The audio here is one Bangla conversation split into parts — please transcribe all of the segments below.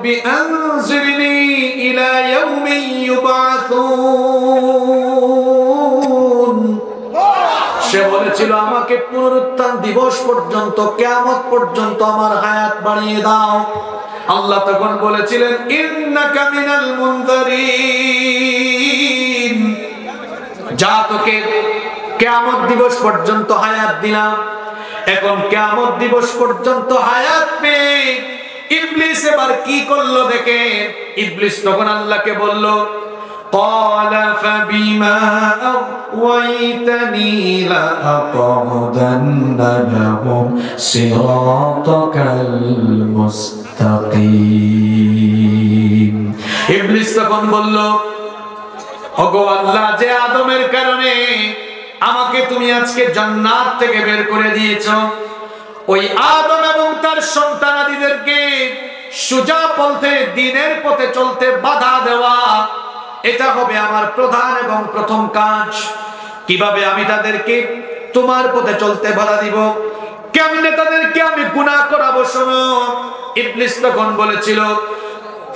রব্বি আনজিরনি ইলা ইয়াউমি ইউবাসুন। সে বলেছিল আমাকে পুনরুত্থান দিবস পর্যন্ত, কিয়ামত পর্যন্ত আমার হায়াত বাড়িয়ে দাও। আল্লাহ তখন বলেছিলেন ইন্নাকা মিনাল মুনজারিন, যা তোকে কিয়ামত দিবস পর্যন্ত হায়াত দিলাম। এখন কিয়ামত দিবস পর্যন্ত হায়াত পেয়ে ইবলিস এবার কি করলো দেখে। ইবলিস তখন আল্লাহকে বলল قال فبما أغويتني لأقعدن لهم صراطك المستقيم। ইবলিস তখন বলল ওগো আল্লাহ, যে আদমের কারণে আমাকে তুমি আজকে জান্নাত থেকে বের করে দিয়েছো, ওই আদম এবং তার সন্তানাদিদেরকে সোজা পথে দ্বীনের পথে চলতে বাধা দেওয়া, এটা হবে আমার প্রধান এবং প্রথম কাজ। কিভাবে আমি তাদেরকে তোমার পথে চলতে বাধা দিব, কেমনে তাদেরকে আমি গুনাহ করাবো শোনো। ইবলিস তখন বলেছিল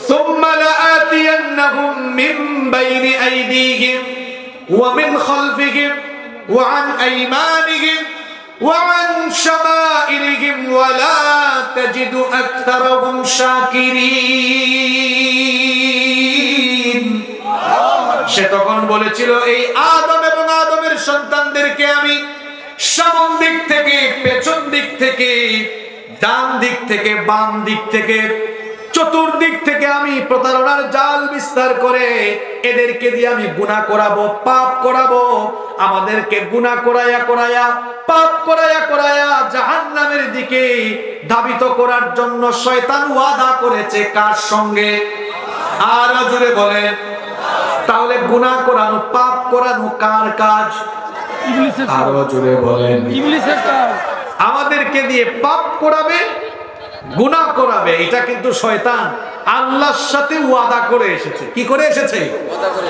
সুম্মা লাআতিয়ান্নাহুম মিন বাইনি আইদিহিম ওয়া মিন খালফিহিম ওয়া আন আইমানিহিম ওয়া আন শামাইলিহিম ওয়া লা তাজিদু আকতারাহুম শাকিরিন। সে তখন বলেছিল এই আদম এবং আদমের সন্তানদেরকে আমি সামন দিক থেকে, পেছন দিক থেকে, ডান দিক থেকে, বাম দিক থেকে, চতুর্দিক থেকে আমি প্রতারণার জাল বিস্তার করে এদেরকে দিয়ে আমি গুনাহ করাবো, পাপ করাবো। আমাদেরকে গুনাহ করায়া করায়া, পাপ করায়া করায়া জাহান্নামের দিকে ধাবিত করার জন্য শয়তান ওয়াদা করেছে কার সঙ্গে? আর জোরে বলেন। তাহলে গুনাহ করানো, পাপ করানো কার কাজ? ইবলিসের। আরো জোরে বলেন। ইবলিসের কাজ। আমাদেরকে দিয়ে পাপ করাবে, গুনাহ করাবে, এটা কিন্তু শয়তান আল্লাহর সাথে ওয়াদা করে এসেছে। কি করে এসেছে? ওয়াদা করে।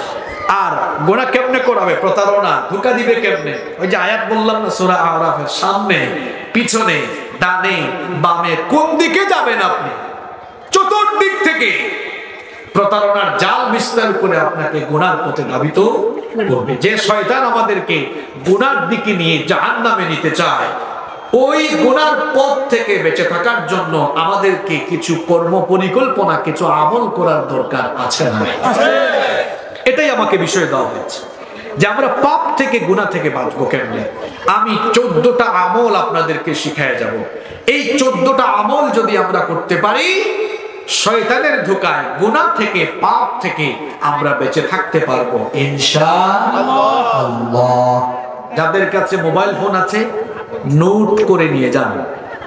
আর গুনাহ কেমনে করাবে? প্রতারণা, ধোঁকা দিবে কেমনে? ওই যে আয়াত বললাম না সূরা আরাফের, সামনে, পিছনে, ডানে, বামে, কোন দিকে যাবেন আপনি? চতুর্দিক থেকে প্রতারণার জাল বিস্তার করে আপনাকে গুনার পথে ধাবিত করবে। যে শয়তান আমাদেরকে গুনার দিকে নিয়ে জাহান্নামে নিতে চায়, ওই গুনার পথ থেকে বেঁচে থাকার জন্য আমাদেরকে কিছু কর্ম পরিকল্পনা, কিছু আমল করার দরকার আছে না? এটাই আমাকে বিষয় দেওয়া হয়েছে যে আমরা পাপ থেকে, গুনাহ থেকে বাঁচবো কেমনে। আমি 14টা আমল আপনাদেরকে শিখায় যাব। এই 14টা আমল যদি আমরা করতে পারি, শয়তানের ধোঁকায়, গুনাহ থেকে, পাপ থেকে আমরা বেঁচে থাকতে পারবো ইনশাআল্লাহ। যাদের কাছে মোবাইল ফোন আছে নোট করে নিয়ে যান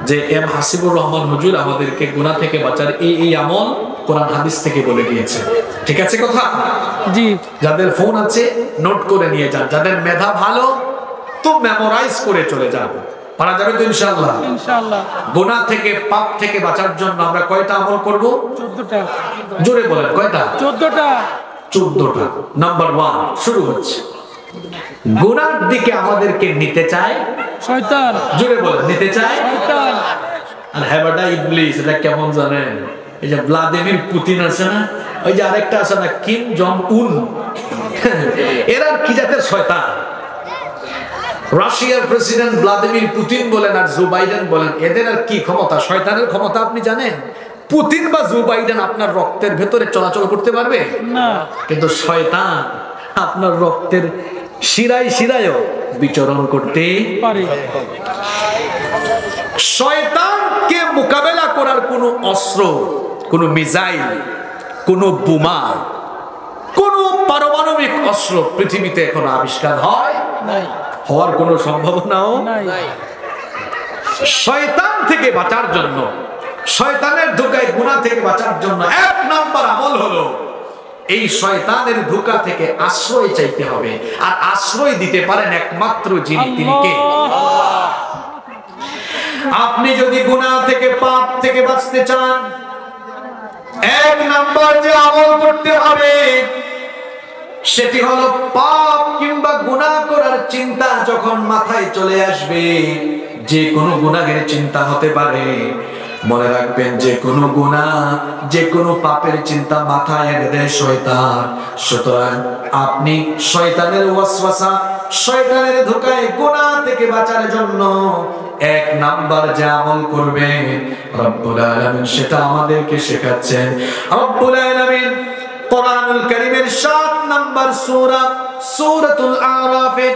যে এম হাসিবুর রহমান হুজুর আমাদেরকে গুনাহ থেকে বাঁচার এই আমল কোরআন হাদিস থেকে বলে দিয়েছে। ঠিক আছে কথা? জি। যাদের ফোন আছে নোট করে নিয়ে যান। যাদের মেধা ভালো তো মেমোরাইজ করে চলে যান। পারা যাবে তো ইনশাআল্লাহ? ইনশাআল্লাহ। গুনাহ থেকে, পাপ থেকে বাঁচার জন্য আমরা কয়টা আমল করব? 14টা। জোরে বলেন কয়টা? 14টা। 14টা। নাম্বার 1 শুরু হচ্ছে। গুনার দিকে আমাদেরকে নিতে চায় শয়তান। জোরে বলেন, নিতে চায় শয়তান। আর হেবাটা ইবলিস। এটা কেমন জানেন? এই যে ভ্লাদিমির পুতিন আছে না, ওই যে আরেকটা আছে না কিম জং উন, এরা কি জাতের শয়তান? রাশিয়ার প্রেসিডেন্ট ভ্লাদিমির পুতিন বলেন আর জো বাইডেন বলেন, এদের আর কি ক্ষমতা? শয়তানের ক্ষমতা আপনি জানেন? পুতিন বা জো বাইডেন আপনার রক্তের ভেতরে চলাচল করতে পারবে না, কিন্তু শয়তান আপনার রক্তের শিরায় শিরায়ও বিচরণ করতে পারে। শয়তানকে মোকাবেলা করার কোনো অস্ত্র, কোনো মিসাইল, কোনো বোমা, কোনো পারমাণবিক অস্ত্র পৃথিবীতে এখনো আবিষ্কার হয় নাই, হওয়ার কোনো সম্ভাবনাও নাই। শয়তান থেকে বাঁচার জন্য, শয়তানের ধোঁকায়, গুনাহ থেকে বাঁচার জন্য 1 নাম্বার আমল হলো এই শয়তানের ধোঁকা থেকে আশ্রয় চাইতে হবে। আর আশ্রয় দিতে পারেন একমাত্র যিনি, তিনি কে? আল্লাহ। আপনি যদি গুনাহ থেকে, পাপ থেকে বাঁচতে চান, 1 নাম্বার যে আমল করতে হবে সেটি হলো পাপ কিংবা গুনাহ করার চিন্তা যখন মাথায় চলে আসবে, যে কোনো গুনাহের চিন্তা হতে পারে, মনে রাখবেন, যে কোনো গুনাহ, যে কোনো পাপের চিন্তা মাথায় এনে দেয় শয়তান। সুতরাং আপনি শয়তানের ওয়াসওয়াসা, শয়তানের ধোঁকায় গুনাহ থেকে বাঁচার জন্য এক নাম্বার যে আমল করবেন রব্বুল আলামিন সেটা আমাদেরকে শেখাচ্ছেন। রব্বুল আলামিন কোরআনুল কারীমের ৭ নাম্বার সূরা সূরাতুল আরাফের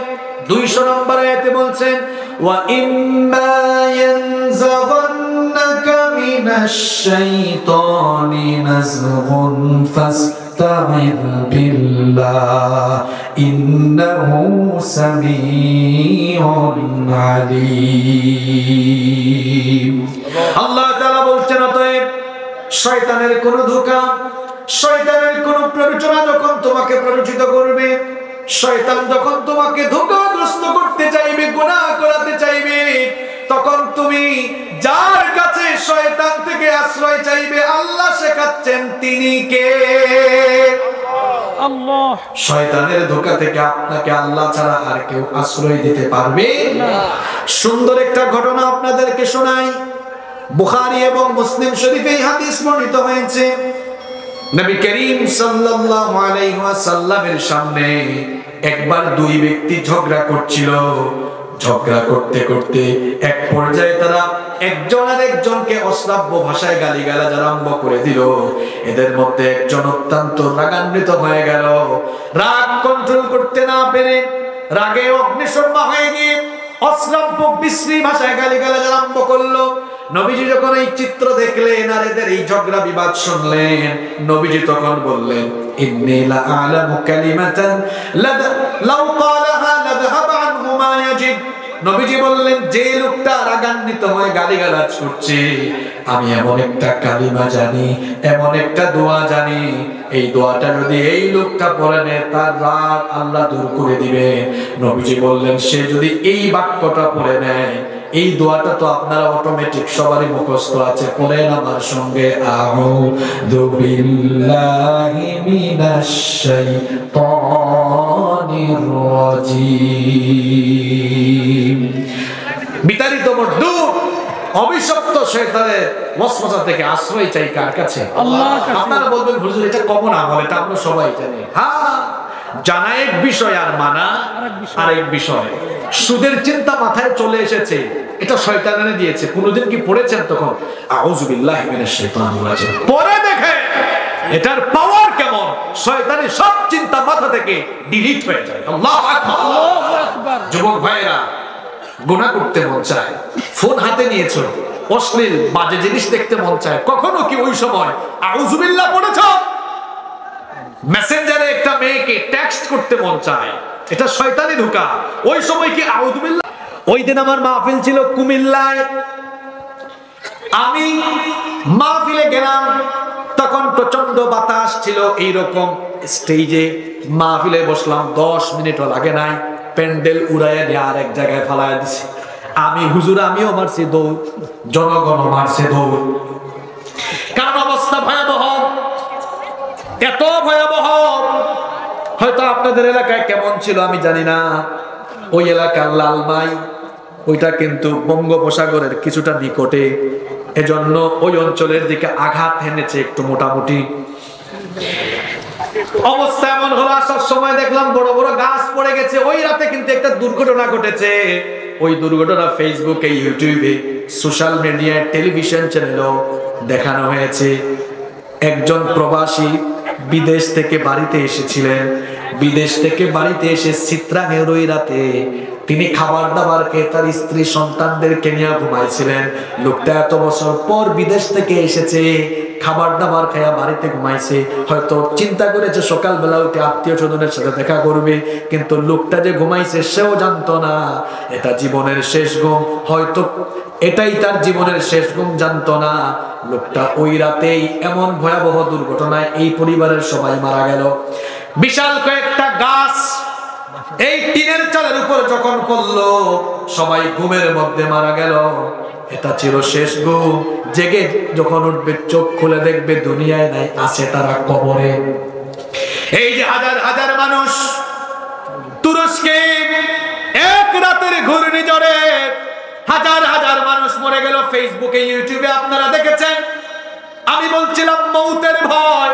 ২০০ নম্বর আয়াতে বলছেন, ওয়া ইম্মা ইয়ানজাগান্নাকা মিনাশ শাইতানি নাযগুন ফাস্তাইয বিল্লাহ ইন্নাহু সামিউন আলীম। আল্লাহ তাআলা বলছেন, অতএব শয়তানের কোন ধোঁকা, শয়তানের কোন প্ররোচনা যখন তোমাকে প্ররোচিত করবে, শয়তান যখন তোমাকে ধোঁকাগ্রস্ত করতে চাইবে, গুনাহ করাতে চাইবে, তখন তুমি যার কাছে শয়তান থেকে আশ্রয় চাইবে, আল্লাহ শেখাচ্ছেন তিনি কে? আল্লাহ। শয়তানের ধোঁকা থেকে আপনাকে আল্লাহ ছাড়া আর কেউ আশ্রয় দিতে পারবে না। সুন্দর একটা ঘটনা আপনাদেরকে শোনাই। বুখারী এবং মুসলিম শরীফে এই হাদিস বর্ণিত হয়েছে। নবী করিম সাল্লাল্লাহু আলাইহি ওয়াসাল্লামের সামনে একবার দুই ব্যক্তি ঝগড়া করছিল। ঝগড়া করতে করতে এক পর্যায়ে তারা একজন আরেকজনকে অশ্রাব্য ভাষায় গালিগালাজ আরম্ভ করে দিল। এদের মধ্যে একজন অত্যন্ত রাগান্বিত হয়ে গেল। রাগ কন্ট্রোল করতে না পেরে রাগে অগ্নিশর্মা হয়ে গিয়ে অশ্রাব্য বিশ্রী ভাষায় গালিগালাজ আরম্ভ করলো। নবীজি যখন এই চিত্র দেখলেন আর এদের এই ঝগড়া বিবাদ শুনলেন, নবীজি তখন বললেন, ইন্নী লা আ'লামু কালিমাতান লাউ ক্বালাহা লাযহাবা আনহু মা ইয়াজিদ। নবীজি বললেন, যে লোকটা রাগান্বিত হয়ে গালিগালাজ করছে, আমি এমন একটা কালিমা জানি, এমন একটা দোয়া জানি, এই দোয়াটা যদি এই লোকটা পড়ে নেয় তার রাগ আল্লাহ দূর করে দিবে। নবীজি বললেন, সে যদি এই বাক্যটা পড়ে নেয়, এই দোয়াটা তো আপনারা অটোমেটিক সবারই মুখস্থ আছে, পড়েন আমার সঙ্গে, আউযু বিল্লাহি মিনাশ শাইতানির রাজীম। বিতাড়িত মরদুদ অভিশপ্ত শয়তানের ওয়াসওয়াসা থেকে আশ্রয় চাই কার কাছে? আল্লাহর কাছে। আপনারা বলবেন, হুজুর এটা কমন আমল, এটা আমরা সবাই জানি। হ্যাঁ, জানা এক বিষয় আর মানা আরেক বিষয়। সুদের চিন্তা মাথায় চলে এসেছে, এটা শয়তান এনে দিয়েছে। কোনদিন কি পড়েছেন তখন আউযু বিল্লাহি মিনাশ শাইতানির রাজীম? পড়ে দেখে এটার পাওয়ার কেমন। শয়তানের সব চিন্তা মাথা থেকে ডিলিট হয়ে যায়। আল্লাহু আকবার, আল্লাহু আকবার। যুবক ভাইরা, গুনাহ করতে মন চায়, ফোন হাতে নিয়েছো, অশ্লীল বাজে জিনিস দেখতে মন চায়, কখনো কি ওই সময় আউযু বিল্লাহ পড়েছো? মেসেঞ্জারে একটা মেয়েকে টেক্সট করতে মন চায়, এটা শয়তানি ধোঁকা, ওই সময় কি আউযু বিল্লাহ? ওই দিন আমার মাহফিল ছিল কুমিল্লায়। আমি মাহফিলে গেলাম, তখন প্রচন্ড বাতাস ছিল। এইরকম স্টেজে মাহফিলে বসলাম, 10 মিনিটও লাগে নাই, প্যান্ডেল উড়াইয়া দিয়ে আরেক জায়গায় ফালাইয়া দিছে। আমি হুজুর, আমিও মারছি দৌড়, জনগণ মারছে দৌড়। কারণ অবস্থা ভয়াবহ, এত ভয়াবহ। হয়তো আপনাদের এলাকায় কেমন ছিল আমি জানি না। ওই এলাকার লালমাই, ওইটা কিন্তু বঙ্গোপসাগরের কিছুটা নিকটে, এজন্য ওই অঞ্চলের দিকে আঘাত হেনেছে একটু মোটামুটি। অবস্থা এমন হলো, আসার সময় দেখলাম বড় বড় গাছ পড়ে গেছে। ওই রাতে কিন্তু একটা দুর্ঘটনা ঘটেছে। ওই দুর্ঘটনা ফেসবুকে, ইউটিউবে, সোশ্যাল মিডিয়ায়, টেলিভিশন চ্যানেলেও দেখানো হয়েছে। একজন প্রবাসী বিদেশ থেকে বাড়িতে এসেছিলেন। বিদেশ থেকে বাড়িতে এসে চিত্রাঙ্গের ওই রাতে তিনি খাবার দাবার খেয়ে তার স্ত্রী সন্তানদেরকে নিয়ে ঘুমাইছিলেন। লোকটা এত বছর পর বিদেশ থেকে এসেছে, খাবার দাবার খাইয়া বাড়িতে ঘুমাইছে। হয়তো চিন্তা করেছে সকালবেলা উঠে আত্মীয় স্বজনের সাথে দেখা করবে, কিন্তু লোকটা যে ঘুমাইছে সেও জানতো না এটা জীবনের শেষ ঘুম। হয়তো এটাই তার জীবনের শেষ ঘুম, জানতো না। লোকটা ওই রাতেই এমন ভয়াবহ দুর্ঘটনায় এই পরিবারের সবাই মারা গেল। বিশাল কয়েকটা গাছ এই টিনের চালের উপর যখন পড়লো, সবাই ঘুমের মধ্যে মারা গেল। এটা ছিল শেষ ঘুম। জেগে যখন উঠবে, চোখ খুলে দেখবে দুনিয়ায় নাই, আছে তারা কবরে। এই যে হাজার হাজার মানুষ তুরস্কে এক রাতের ঘূর্ণিঝড়ে হাজার হাজার মানুষ পড়ে গেল ফেসবুকে, ইউটিউবে আপনারা দেখেছেন। আমি বলছিলাম মৌতের ভয়,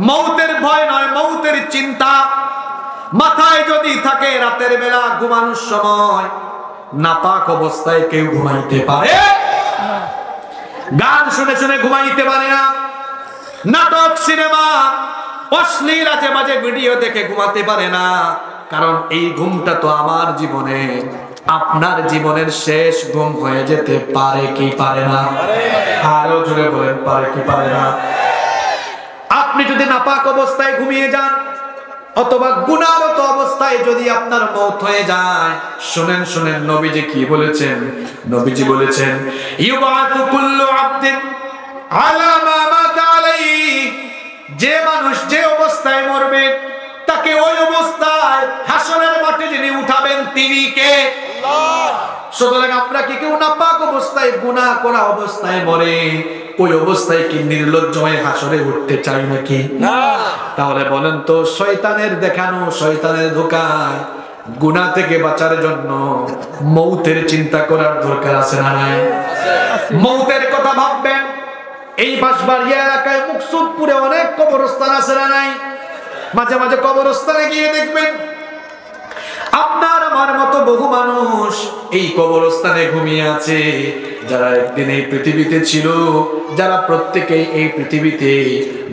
মৌতের ভয় নয়, মৌতের চিন্তা মাথায় যদি থাকে, রাতের বেলা ঘুমানোর সময় নাপাক অবস্থায় কেউ ঘুমাইতে পারে? গান শুনে শুনে ঘুমাইতে পারে না, নাটক সিনেমা অশ্লীল আজে বাজে ভিডিও দেখে ঘুমাতে পারে না। কারণ এই ঘুমটা তো আমার জীবনে, আপনার জীবনের শেষ ঘুম হয়ে যেতে পারে কি পারে না? আরো জোরে বলেন, পারে কি পারে না? আপনি যদি নাপাক অবস্থায় ঘুমিয়ে যান অথবা গুনাহরত অবস্থায় যদি আপনার মওত হয়ে যায়, শুনেন শুনেন নবীজি কি বলেছেন। নবীজি বলেছেন, ইউবাতু কুল্লু আবদিন আলা মা মাতা আলাইহি, যে মানুষ যে অবস্থায় মরবে তাকে ওই অবস্থায় হাসরের মাঠে যিনি উঠাবেন তিনি কে? আল্লাহ। সুতরাং আমরা কি কেউ নাপাক অবস্থায়, গুনাহ করা অবস্থায় মরে ওই অবস্থায় কি নির্লজ্জ হয়ে হাসরে উঠতে চাই নাকি? না। তাহলে বলেন তো, শয়তানের দেখানো, শয়তানের ধোঁকায় গুনাহ থেকে বাঁচার জন্য মৌতের চিন্তা করার দরকার আছে না নাই? মৌতের কথা ভাববেন। এই বাঁশবাড়িয়া এলাকায় মুকসুদপুরে অনেক কবরস্থান আছে না নাই? মাঝে মাঝে কবরস্থানে গিয়ে দেখবেন আপনার আমার মতো বহু মানুষ এই কবরস্থানে ঘুমিয়ে আছে, যারা একদিন এই পৃথিবীতে ছিল, যারা প্রত্যেকেই এই পৃথিবীতে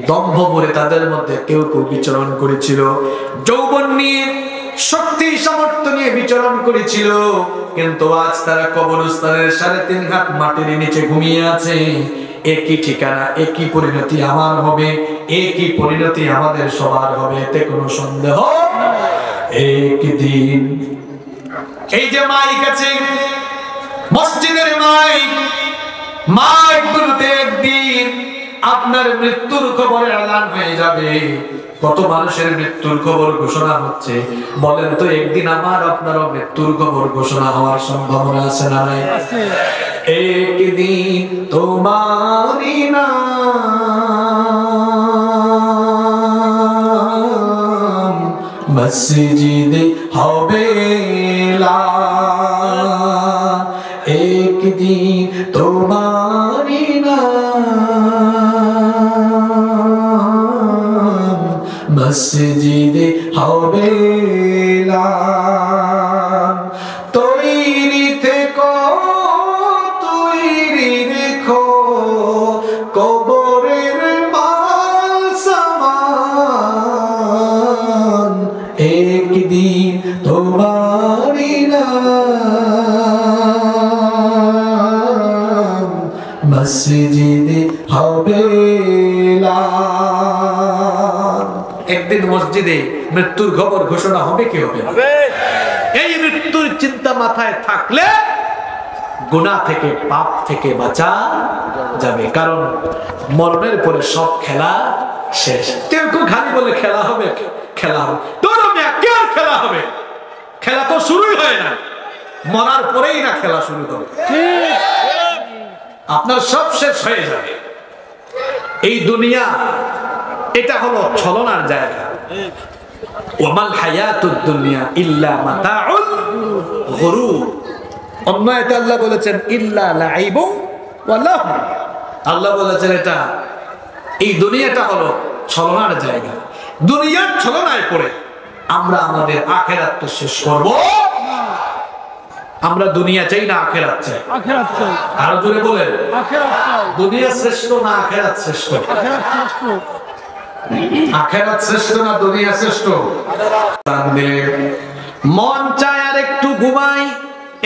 দম্ভ ভরে তাদের মধ্যে কেউ কেউ বিচরণ করেছিল, যৌবন নিয়ে শক্তি সামর্থ্য নিয়ে বিচরণ করেছিল, কিন্তু আজ তারা কবরস্থানের 3.5 হাত মাটির নিচে ঘুমিয়ে আছে। একই ঠিকানা, একই পরিণতি আমার হবে, একই পরিণতি আমাদের সবার হবে, এতে কোনো সন্দেহ একদিন। এই যে মাইক আছে, মসজিদের মাইক, মাইকগুলোতে একদিন আপনার মৃত্যুর খবর এলান হয়ে যাবে। কত মানুষের মৃত্যুর খবর ঘোষণা হচ্ছে, বলেন তো একদিন আমার আপনারও মৃত্যুর খবর ঘোষণা হওয়ার সম্ভাবনা আছে না নাই? একদিন তোমারি নাম মসজিদে হবে এলান, একদিন তোমারি নাম মসজিদে হবে এলান। তৈরি থেকো, তৈরি রেখো কবরের মাল সামান, একদিন তোমারি নাম মসজিদে হবে এলান। একদিন মসজিদে মৃত্যুর খবর ঘোষণা হবে কি হবে না? এই মৃত্যুর চিন্তা মাথায় থাকলে গুনাহ থেকে, পাপ থেকে বাঁচা যাবে। কারণ মরণের পরে সব খেলা শেষ। কেউ কেউ খালি বলে খেলা হবে, খেলা হবে, তোর খেলা হবে, খেলা তো শুরুই হয় না, মরার পরেই না খেলা শুরু হবে। আপনার সব শেষ হয়ে যাবে। এই দুনিয়া এটা হলো ছলনার জায়গা। ওয়ামাল হায়াতুদ দুনিয়া ইল্লা মাতাউল গুরুর। অন্য আয়াতে আল্লাহ বলেছেন ইল্লা লাইবুন ওয়া লাহু। আল্লাহ বলেছেন এটা, এই দুনিয়াটা হলো ছলনার জায়গা। দুনিয়ার ছলনায় পড়ে আমরা আমাদের আখিরাত শেষ করব। আমরা দুনিয়া চাই না আখিরাত চাই? আখিরাত চাই। আরো জোরে বলেন, আখিরাত চাই। দুনিয়া শ্রেষ্ঠ না আখিরাত শ্রেষ্ঠ? আখিরাত শ্রেষ্ঠ। আখিরাত শ্রেষ্ঠ না দুনিয়া শ্রেষ্ঠ? মন চায় আর একটু ঘুমাই,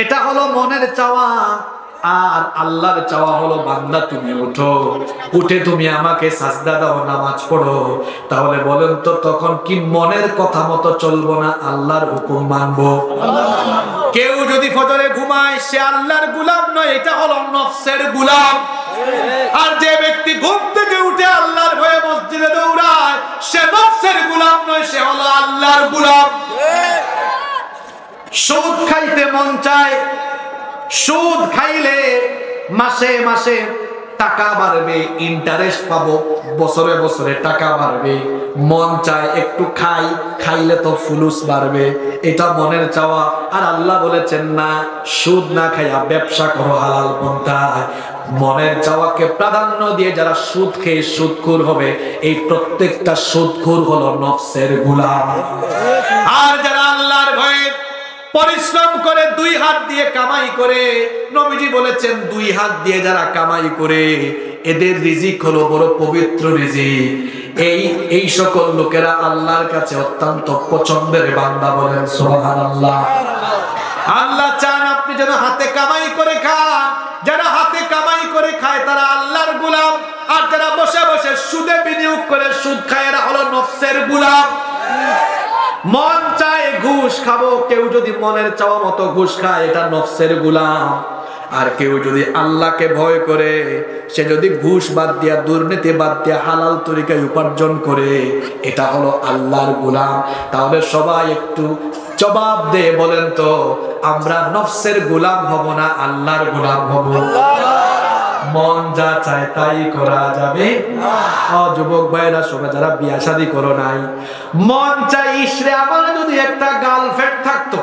এটা হলো মনের চাওয়া। আর আল্লাহর চাওয়া হলো, বান্দা তুমি উঠো, উঠে তুমি আমাকে সাজদা দাও, নামাজ পড়ো। তাহলে বলেন তো, তখন কি মনের কথা মতো চলবো না আল্লাহর হুকুম মানবো? কেউ যদি ফজরে ঘুমায় সে আল্লাহর গোলাম নয়, এটা হলো নফসের গোলাম। আর যে ব্যক্তি ঘুম থেকে উঠে আল্লাহর ভয়ে মসজিদে দৌড়ায় সে নফসের গোলাম নয়, সে হলো আল্লাহর গোলাম। সুদ খাইতে মন চায়, সুদ খাইলে মাসে মাসে টাকা বাড়বে, ইন্টারেস্ট পাবো, বছরে বছরে টাকা বাড়বে। মন চায় একটু খাই, খাইলে তো ফুলুস বাড়বে, এটা মনের চাওয়া। আর আল্লাহ বলেছেন না, সুদ না খাইয়া ব্যবসা করো হালাল পন্থায়। মনের চাওয়াকে প্রাধান্য দিয়ে যারা সুদ খেয়ে সুদখোর হবে, এই প্রত্যেকটা সুদখোর হলো নফসের গোলাম। আর যারা আল্লাহর ভয়ে পরিশ্রম করে, দুই হাত দিয়ে কামাই করে, নবীজি বলেছেন দুই হাত দিয়ে যারা কামাই করে এদের রিজিক হলো বড় পবিত্র রিজিক। এই সকল লোকেরা আল্লাহর কাছে অত্যন্ত পছন্দের বান্দা। বলেন সুবহানাল্লাহ। আল্লাহ চান আপনি যেন হাতে কামাই করে খান। যারা হাতে কামাই করে খায় তারা আল্লাহর গোলাম, আর যারা বসে বসে সুদে বিনিয়োগ করে সুদ খায় এরা হলো নফসের গোলাম। মন চায় ঘুষ খাবো, কেউ যদি মনের চাওয়া মতো ঘুষ খায় এটা নফসের গোলাম। আর কেউ যদি আল্লাহকে ভয় করে, সে যদি ঘুষ বাদ দিয়া, দুর্নীতি বাদ দিয়া হালাল তরিকায় উপার্জন করে, এটা হলো আল্লাহর গোলাম। তাহলে সবাই একটু জবাব দে, বলেন তো আমরা নফসের গোলাম হব না আল্লাহর গোলাম হব? মন যা চায় তাই করা যাবে না। যুবক ভাইরা সবাই যারা বিয়া শাদী করো নাই, মন চাই ইসরে আমার যদি একটা গার্লফ্রেন্ড থাকতো,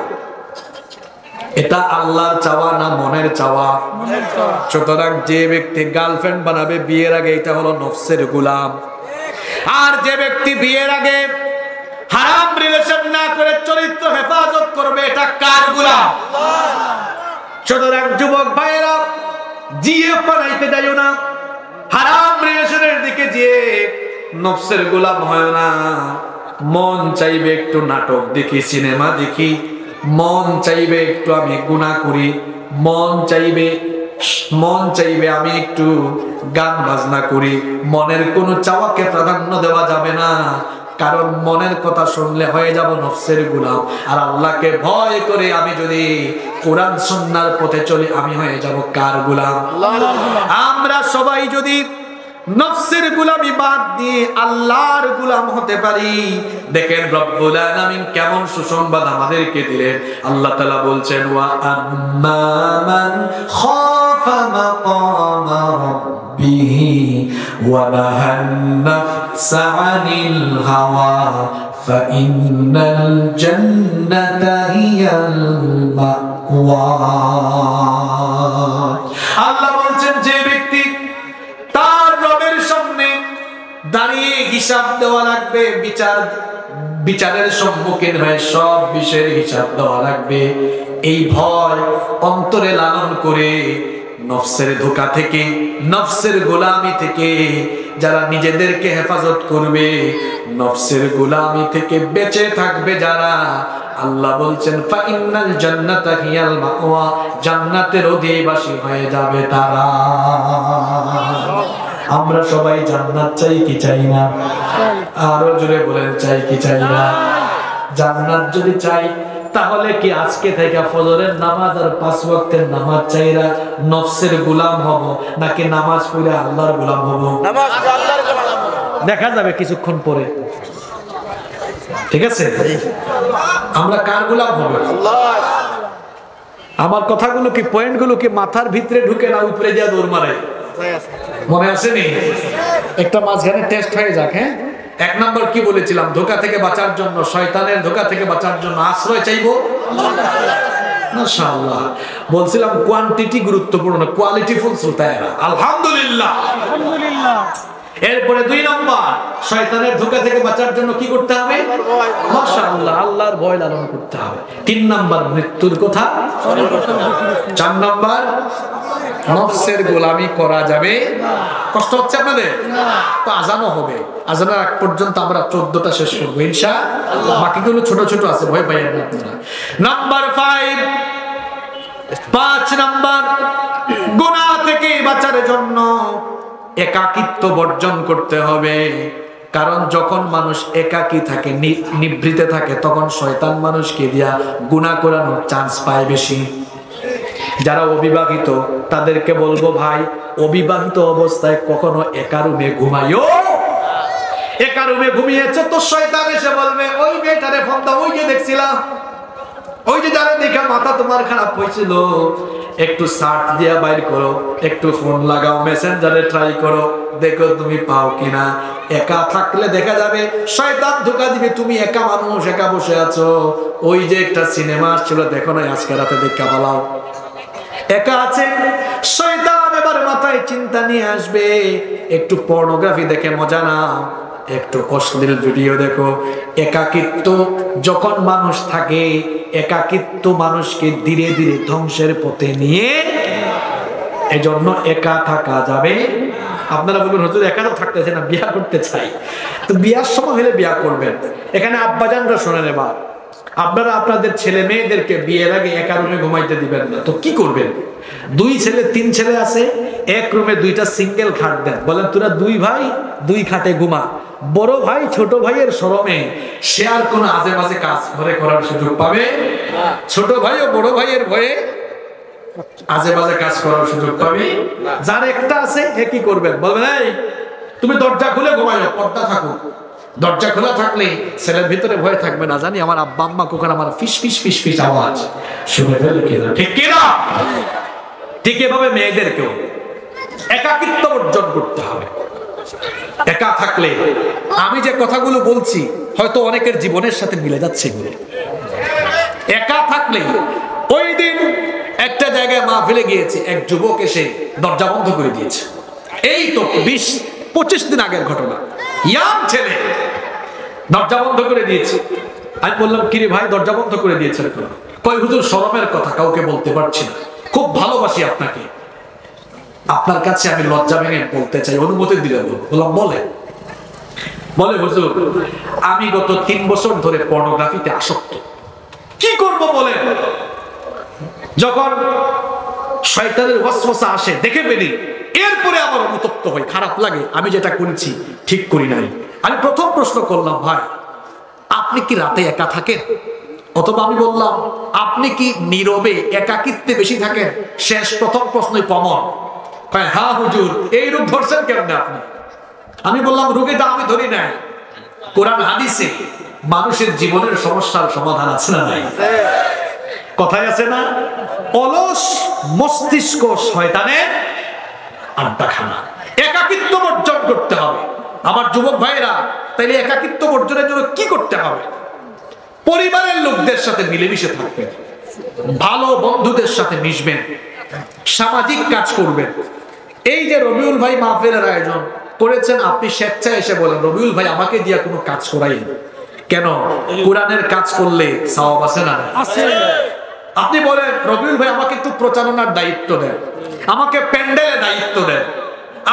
এটা আল্লাহর চাওয়া না মনের চাওয়া? সুতরাং যে ব্যক্তি গার্লফ্রেন্ড বানাবে বিয়ের আগে, এটা হলো নফসের গোলাম। আর যে ব্যক্তি বিয়ের আগে হারাম রিলেশন না করে চরিত্র হেফাজত করবে, এটা কার গোলাম? সুতরাং যুবক ভাইরা জিএফ বানাইতে যাইও না, হারাম রিলেশনের দিকে যেয়ে নফসের গোলাম হয় না। মন চাইবে একটু নাটক দেখি, সিনেমা দেখি, মন চাইবে একটু আমি গুনাহ করি, মন চাইবে আমি একটু গান বাজনা করি। মনের কোনো চাওয়াকে প্রাধান্য দেওয়া যাবে না, কারণ মনের কথা শুনলে হয়ে যাব নফসের গোলাম। আর আল্লাহকে ভয় করে আমি যদি কোরআন সুন্নাহর পথে চলি, আমি হয়ে যাব কার গোলাম? আমরা সবাই যদি নফসের গোলামি বাদ দিয়ে আল্লাহর গোলাম হতে পারি, দেখেন রব্বুল আলামিন কেমন সুসংবাদ আমাদেরকে দিলেন। আল্লাহ তাআলা বলছেন, ওয়া আম্মা মান খাফা মাকামা রাব্বিহি ওয়া নাহান নাফসা আনিল হাওয়া ফাইন্নাল জান্নাতা হিয়াল মাওয়া। আল্লাহ বলছেন যে ব্যক্তি তার রবের সামনে দাঁড়িয়ে হিসাব দেওয়া লাগবে, বিচারের সম্মুখীন হয়ে সব বিষয়ের হিসাব দেওয়া লাগবে, এই ভয় অন্তরে লালন করে নফসের ধোঁকা থেকে, নফসের গোলামি থেকে যারা নিজেদেরকে হেফাজত করবে, নফসের গোলামি থেকে বেঁচে থাকবে যারা, আল্লাহ বলছেন ফাইন্নাল জান্নাতা হিয়াল মাওয়া, জান্নাতের অধিবাসী হয়ে যাবে তারা। আমরা সবাই জান্নাত চাই কি চাই না? আরো জোরে বলেন, চাই কি চাই না? জান্নাত যদি চাই তাহলে কি আজকে থেকে ফজরের নামাজ আর 5 ওয়াক্তের নামাজ চাইরা নফসের গোলাম হব, নাকি নামাজ পড়ে আল্লাহর গোলাম হব? নামাজ পড়ে আল্লাহর গোলাম দেখা যাবে কিছুক্ষণ পরে, ঠিক আছে? আমরা কার গোলাম হব? আল্লাহ। আমার কথাগুলো কি, পয়েন্টগুলো কি মাথার ভিতরে ঢুকে না উপরে দিয়ে দৌড় মারে? মনে আসেনি? একটা মাঝখানে টেস্ট হয়ে যাক। হ্যাঁ, 1 নম্বর কি বলেছিলাম? ধোঁকা থেকে বাঁচার জন্য, শয়তানের ধোঁকা থেকে বাঁচার জন্য আশ্রয় চাইবো। মাশাআল্লাহ। বলছিলাম কোয়ান্টিটি গুরুত্বপূর্ণ, কোয়ালিটি ফুল সুলতানা। আলহামদুলিল্লাহ, আলহামদুলিল্লাহ। এরপরে 2 নম্বর, শয়তানের ধোঁকা থেকে বাঁচার জন্য কি করতে হবে? মাশাআল্লাহ, আল্লাহর ভয় লালন করতে হবে। 3 নম্বর, মৃত্যুর কথা। 4 নম্বর, নফসের গোলামি করা যাবে না। কষ্ট হচ্ছে আপনাদের? তো আজানও হবে, আজানের আগ পর্যন্ত আমরা 14টা শেষ করবো ইনশাআল্লাহ। বাকিগুলো ছোট ছোট আছে, ভয় পাইয়েন না আপনারা। নাম্বার 5 নম্বর, গুনাহ থেকে বাঁচার জন্য একাকিত্ব বর্জন করতে হবে। কারণ যখন মানুষ একাকী থাকে, নিভৃতে থাকে, তখন শয়তান মানুষকে দিয়া গুনাহ করানোর চান্স পায় বেশি। যারা অবিবাহিত তাদেরকে বলবো, ভাই অবিবাহিত অবস্থায় কখনো একা রুমে ঘুমাইও। একা রুমে ঘুমিয়েছ তো শয়তান এসে বলবে, ওই মেয়েটারে ফোন দাও, ওই যে দেখছিলাম, ওই যে যারা দেখে মাথা তোমার খারাপ হয়েছিল, একটু সার্চ দিয়া বাইর করো, একটু ফোন লাগাও, মেসেঞ্জারে ট্রাই করো, দেখো তুমি পাও কিনা। একা থাকলে দেখা যাবে শয়তান ধোঁকা দিবে, তুমি একা মানুষ, একা বসে আছো। ওই যে একটা সিনেমা আসছিল, দেখো না, আজকে রাতে দেখা পালাও, একা আছে শয়তান। এবার মাথায় চিন্তা নিয়ে আসবে, একটু পর্নোগ্রাফি দেখে মজা নাও, একটু অশ্লীল ভিডিও দেখো। একাকিত্ব যখন মানুষ থাকে, একাকিত্ব মানুষকে ধীরে ধীরে ধ্বংসের পথে নিয়ে, এজন্য একা থাকা যাবে। আপনারা বলবেন হুজুর একা তো থাকতেছে না, বিয়া করতে চাই, তো বিয়ার সময় হলে বিয়া করবেন। এখানে আব্বাজানরা শোনেন, এবার আপনারা আপনাদের ছেলে মেয়েদেরকে বিয়ের আগে একা রুমে ঘুমাইতে দিবেন না, তো কি করবেন? 2 ছেলে 3 ছেলে আছে, এক রুমে 2টা সিঙ্গেল খাট দেন, বলেন তোরা 2 ভাই 2 খাটে ঘুমা। বড় ভাই ছোট ভাইয়ের শরমে সে আর কোন আজে বাজে কাজ ঘরে করার সুযোগ পাবে? ছোট ভাই ও বড় ভাইয়ের ভয়ে আজে বাজে কাজ করার সুযোগ পাবে? যার একটা আছে এ কি করবেন? বলবেন এই তুমি দরজা খুলে ঘুমাইও, পর্দা থাকো। দরজা খোলা থাকলে ছেলের ভিতরে ভয় থাকবে না, জানি আমার আব্বা আম্মা কখন আমার ফিস ফিস ফিস ফিস আওয়াজ শুনে ফেলে কিনা, ঠিক কিনা? ঠিক এভাবে মেয়েদেরকেও একাকিত্ব অর্জন করতে হবে। একা থাকলে আমি যে কথাগুলো বলছি হয়তো অনেকের জীবনের সাথে মিলে যাচ্ছে। একা থাকলে ওই দিন একটা জায়গায় মাহফিলে গিয়েছে, এক যুবক এসে দরজা বন্ধ করে দিয়েছে। এই তো 20-25 দিন আগের ঘটনা। ইয়াং ছেলে দরজা বন্ধ করে দিয়েছে। আমি বললাম কিরে ভাই দরজা বন্ধ করে দিয়েছে? কই হুজুর শরমের কথা, কাউকে বলতে পারছি না, খুব ভালোবাসি আপনাকে, আপনার কাছে আমি লজ্জা ভেঙে বলতে চাই, অনুমতি দিলে বললাম বলে। বলে হুজুর আমি গত 3 বছর ধরে পর্নোগ্রাফিতে আসক্ত। কি করব বলে? যখন শয়তানের ওয়াসওয়াসা আসে দেখে ফেলি, এরপরে আমার অনুতপ্ত হই, খারাপ লাগে, আমি যেটা করেছি ঠিক করি নাই। আমি প্রথম প্রশ্ন করলাম ভাই আপনি কি রাতে একা থাকেন? অথবা আমি বললাম আপনি কি নীরবে একাকিত্বে বেশি থাকেন? শেষ প্রথম প্রশ্নই কমন। হ্যাঁ হুজুর। এই রূপ ধরছেন কেমনে আপনি? আমি বললাম রোগীটা আমি ধরি নাই, কোরআন হাদিসে মানুষের জীবনের সমস্যার সমাধান আছে না নাই? কথায় আছে না, অলস মস্তিষ্ক শয়তানের আড্ডাখানা। একাকিত্ব বর্জন করতে হবে আমার যুবক ভাইরা। তাইলে একাকিত্ব বর্জনের জন্য কি করতে হবে? পরিবারের লোকদের সাথে মিলেমিশে থাকবেন, ভালো বন্ধুদের সাথে মিশবেন, সামাজিক কাজ করবেন। এই যে রবিউল ভাই মাহফিলের আয়োজন করেছেন, আপনি স্বেচ্ছায় এসে বলেন রবিউল ভাই আমাকে দিয়া কোনো কাজ করাই। কেন? কোরআনের কাজ করলে সওয়াব আছে না? আছে। আপনি বলেন রবিউল ভাই আমাকে একটু প্রচারণার দায়িত্ব দেন, আমাকে প্যান্ডেলের দায়িত্ব দেন,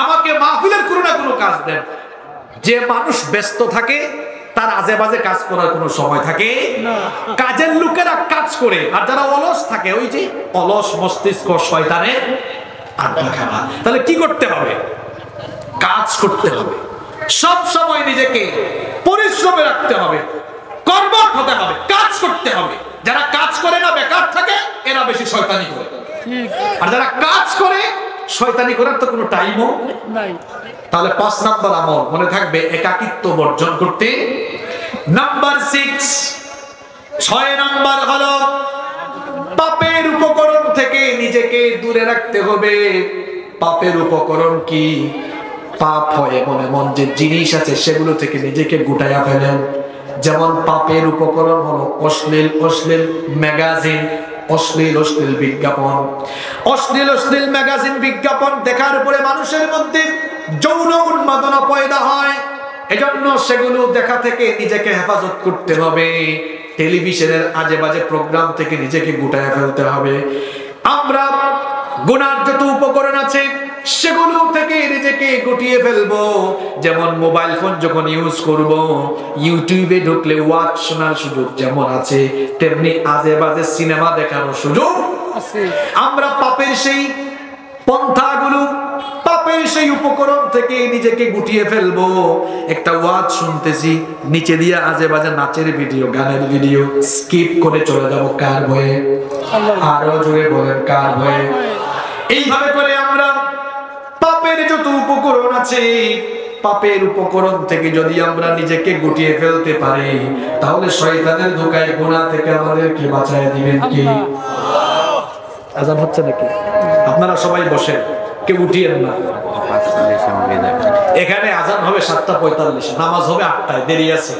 আমাকে মাহফিলের কোনো না কোনো কাজ দেন। যে মানুষ ব্যস্ত থাকে তার আজে বাজে কাজ করার কোনো সময় থাকে না। কাজের লোকেরা কাজ করে, আর যারা অলস থাকে ওই যে অলস মস্তিষ্ক শয়তানের আড্ডাখানা। তাহলে কি করতে হবে? কাজ করতে হবে, সব সময় নিজেকে পরিশ্রমে রাখতে হবে, কর্মঠ হতে হবে, কাজ করতে হবে। যারা কাজ করে না বেকার থাকে এরা বেশি শয়তানি করে, আর যারা কাজ করে শয়তানি করার তো কোনো টাইমও নাই। তাহলে 5 নাম্বার আমল মনে থাকবে, একাকিত্ব বর্জন করতে। নাম্বার 6 নাম্বার হলো পাপের উপকরণ থেকে নিজেকে দূরে রাখতে হবে। পাপের উপকরণ কি? পাপ হয় এমন এমন যে জিনিস আছে সেগুলো থেকে নিজেকে গুটাইয়া ফেলেন। যেমন পাপের উপকরণ হলো অশ্লীল ম্যাগাজিন, অশ্লীল বিজ্ঞাপন। অশ্লীল ম্যাগাজিন বিজ্ঞাপন দেখার পরে মানুষের মধ্যে যৌন উন্মাদনা পয়দা হয়। এজন্য সেগুলো দেখা থেকে নিজেকে হেফাজত করতে হবে। টেলিভিশনের আজে বাজে প্রোগ্রাম থেকে নিজেকে গুটাইয়া ফেলতে হবে। আমরা গুনার যত উপকরণ আছে সেগুলো থেকে নিজেকে গুটিয়ে ফেলবো। যেমন মোবাইল ফোন যখন ইউজ করব, ইউটিউবে ঢুকলে ওয়াজ শোনার সুযোগ যেমন আছে, তেমনি আজে বাজে সিনেমা দেখানোর সুযোগ আছে। আমরা পাপের সেই পন্থাগুলো, পাপের সেই উপকরণ থেকে নিজেকে গুটিয়ে ফেলবো। একটা ওয়াজ শুনতেছি, নিচে দিয়ে আজে বাজে নাচের ভিডিও, গানের ভিডিও, স্কিপ করে চলে যাব কার ভয়ে? আরো জোরে বলেন কার ভয়ে? এইভাবে করে আমরা পাপের যত উপকরণ আছে, পাপের উপকরণ থেকে যদি আমরা নিজেকে গুটিয়ে ফেলতে পারি, তাহলে শয়তানের ধোঁকায় গুনাহ থেকে আমাদেরকে বাঁচায় দিবেন কে? আজান হচ্ছে নাকি? আপনারা সবাই বসেন, কেউ উঠিয়েন না। এখানে আজান হবে 7:45, নামাজ হবে 8টায়, দেরি আছে।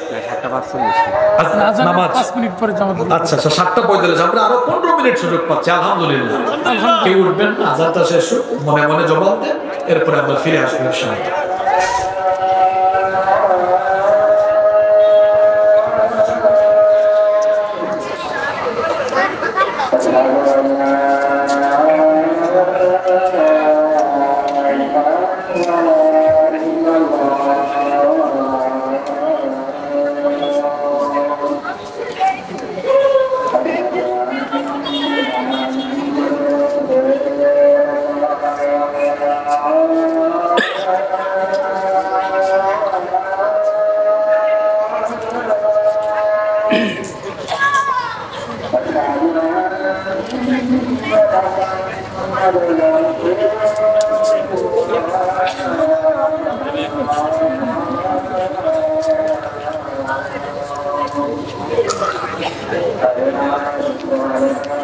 আচ্ছা 7:45, আমরা আরো 15 মিনিট সুযোগ পাচ্ছি, আলহামদুলিল্লাহ। কেউ উঠবেন না, আজানটা শেষ হোক, মনে মনে জবাব দেন, এরপরে আমরা ফিরে আসবো ইনশাআল্লাহ। Thank you.